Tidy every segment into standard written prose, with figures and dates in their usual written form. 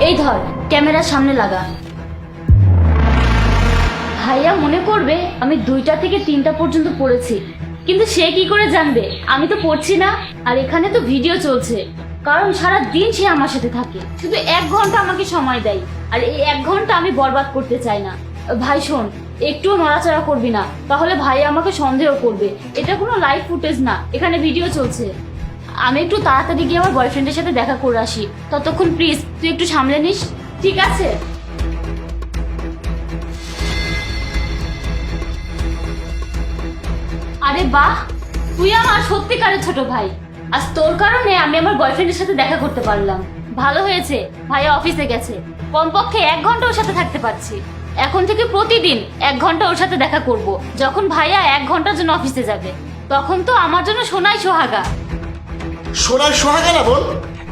এই ধর, ক্যামেরার সামনে লাগা। ভাইয়া মনে করবে আমি 2টা থেকে 3টা পর্যন্ত পড়েছি, কিন্তু সে কি করে জানবে আমি তো পড়ছি না। আর এখানে তো ভিডিও চলছে, কারণ সারা দিন সে আমার সাথে থাকে, শুধু 1 ঘন্টা আমাকে সময় দেয়, আর এই 1 ঘন্টা আমি বরবাদ করতে চাই না। ভাই শোন, একটুও নড়াচড়া করবি না, তাহলে ভাই আমাকে সন্দেহ করবে। এটা কোনো লাইভ ফুটেজ না, এখানে ভিডিও চলছে। আমি একটু তাড়াতাড়ি গিয়ে আমার বয়ফ্রেন্ডের সাথে দেখা করে আসি, ততক্ষণ প্লিজ তুই একটু সামলে নিস, ঠিক আছে? আরে বাহ, তুই আমার সত্যিকারের ছোট ভাই। আজ তোর কারণে আমি আমার বয়ফ্রেন্ডের সাথে দেখা করতে পারলাম। ভালো হয়েছে ভাইয়া অফিসে গেছে, কমপক্ষে 1 ঘন্টা ওর সাথে থাকতে পারছি। এখন থেকে প্রতিদিন 1 ঘন্টা ওর সাথে দেখা করব। যখন ভাইয়া 1 ঘন্টার জন্য অফিসে যাবে, তখন তো আমার জন্য সোনাই সোহাগা। সোনার সোহাগা না বল,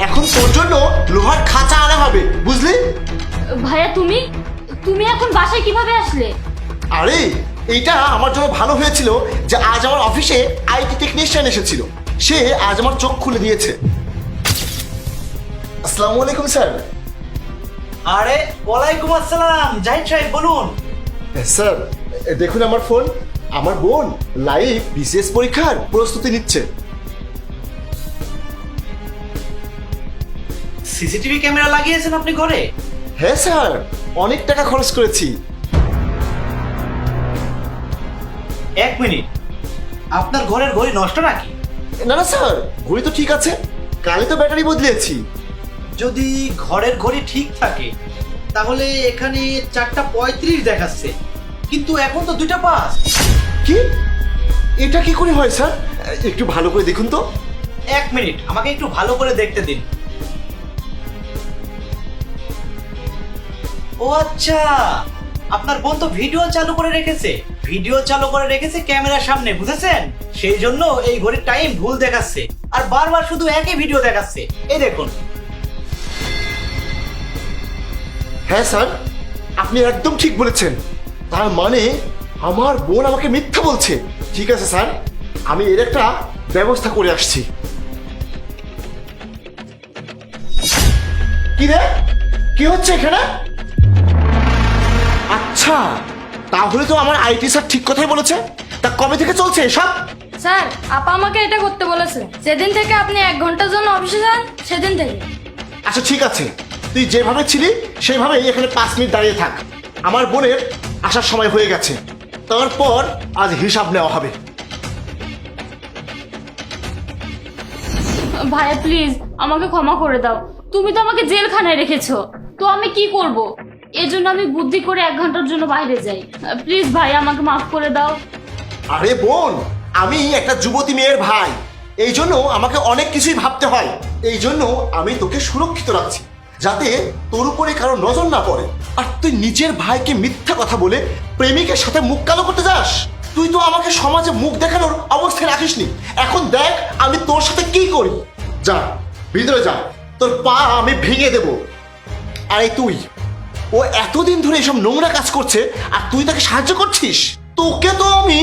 এখন তোর জন্য লোহার খাঁচা আনা হবে, বুঝলি? ভাইয়া তুমি তুমি এখন বাসায় কিভাবে আসলে? আরে এইটা আমার জন্য ভালো হয়েছিল যে আজ আমার অফিসে আইটি টেকনিশিয়ান এসেছিল। সে আজ আমার চোখ খুলে দিয়েছে। আসসালামু আলাইকুম স্যার। আরে ওয়ালাইকুম আসসালাম, জাহিদ সাহেব বলুন। স্যার দেখুন আমার ফোন, আমার বোন লাইভ বিসিএস পরীক্ষার প্রস্তুতি নিচ্ছে। সিসিটিভি ক্যামেরা লাগিয়েছেন আপনি ঘরে? হ্যাঁ স্যার, অনেক টাকা খরচ করেছি। 1 মিনিট, আপনার ঘরের ঘড়ি নষ্ট নাকি? না না স্যার, ঘড়ি তো ঠিক আছে, কালে তো ব্যাটারি বদলিয়েছি। যদি ঘরের ঘড়ি ঠিক থাকে তাহলে এখানে 4:35 দেখাচ্ছে, কিন্তু এখন তো 2:05। কি? এটা কি করে হয় স্যার? একটু ভালো করে দেখুন তো। 1 মিনিট, আমাকে একটু ভালো করে দেখতে দিন। ও আচ্ছা, আপনার বোন তো ভিডিও চালু করে রেখেছে, ক্যামেরার সামনে, বুঝেছেন? সেই জন্য এই ঘড়ির টাইম ভুল দেখাচ্ছে, আর বারবার শুধু একই ভিডিও দেখাচ্ছে। এই দেখুন। হ্যাঁ স্যার, আপনি একদম ঠিক বলেছেন। তার মানে আমার বোন আমাকে মিথ্যা বলছে। ঠিক আছে স্যার, আমি এর একটা ব্যবস্থা করে আসছি। কি রে, কি হচ্ছে এখানে? আচ্ছা, তাহলে তো আমার আইটি স্যার ঠিক কথাই বলেছে। তা কবে থেকে চলছে এসব? স্যার, আপা আমাকে এটা করতে বলেছে যেদিন থেকে আপনি 1 ঘন্টার জন্য অফিসে যান, সেদিন থেকে। আচ্ছা ঠিক আছে, তুই যেভাবে ছিলি সেভাবেই এখানে 5 মিনিট দাঁড়িয়ে থাক। আমার বোনের আসার সময় হয়ে গেছে, তারপর আজ হিসাব নেওয়া হবে। ভাইয়া প্লিজ আমাকে ক্ষমা করে দাও, তুমি তো আমাকে জেলখানায় রেখেছো, তো আমি কি করব? এর জন্য আমি বুদ্ধি করে 1 ঘন্টার জন্য বাইরে যাই। প্লিজ ভাই আমাকে মাফ করে দাও। আরে বোন, আমি একটা যুবতী মেয়ের ভাই, এই জন্য আমাকে অনেক কিছুই ভাবতে হয়। এই জন্য আমি তোকে সুরক্ষিত রাখছি, যাতে তোর উপরে কারো নজর না পড়ে। আর তুই নিজের ভাইকে মিথ্যা কথা বলে প্রেমিকের সাথে মুখ কালো করতে যাস? তুই তো আমাকে সমাজে মুখ দেখানোর অবস্থায় রাখিসনি। এখন দেখ আমি তোর সাথে কি করি। যা ভিতরে যা, তোর পা আমি ভেঙে দেব। আরে তুই, ও এতদিন ধরে এসব নোংরা কাজ করছে আর তুই তাকে সাহায্য করছিস? তোকে তো আমি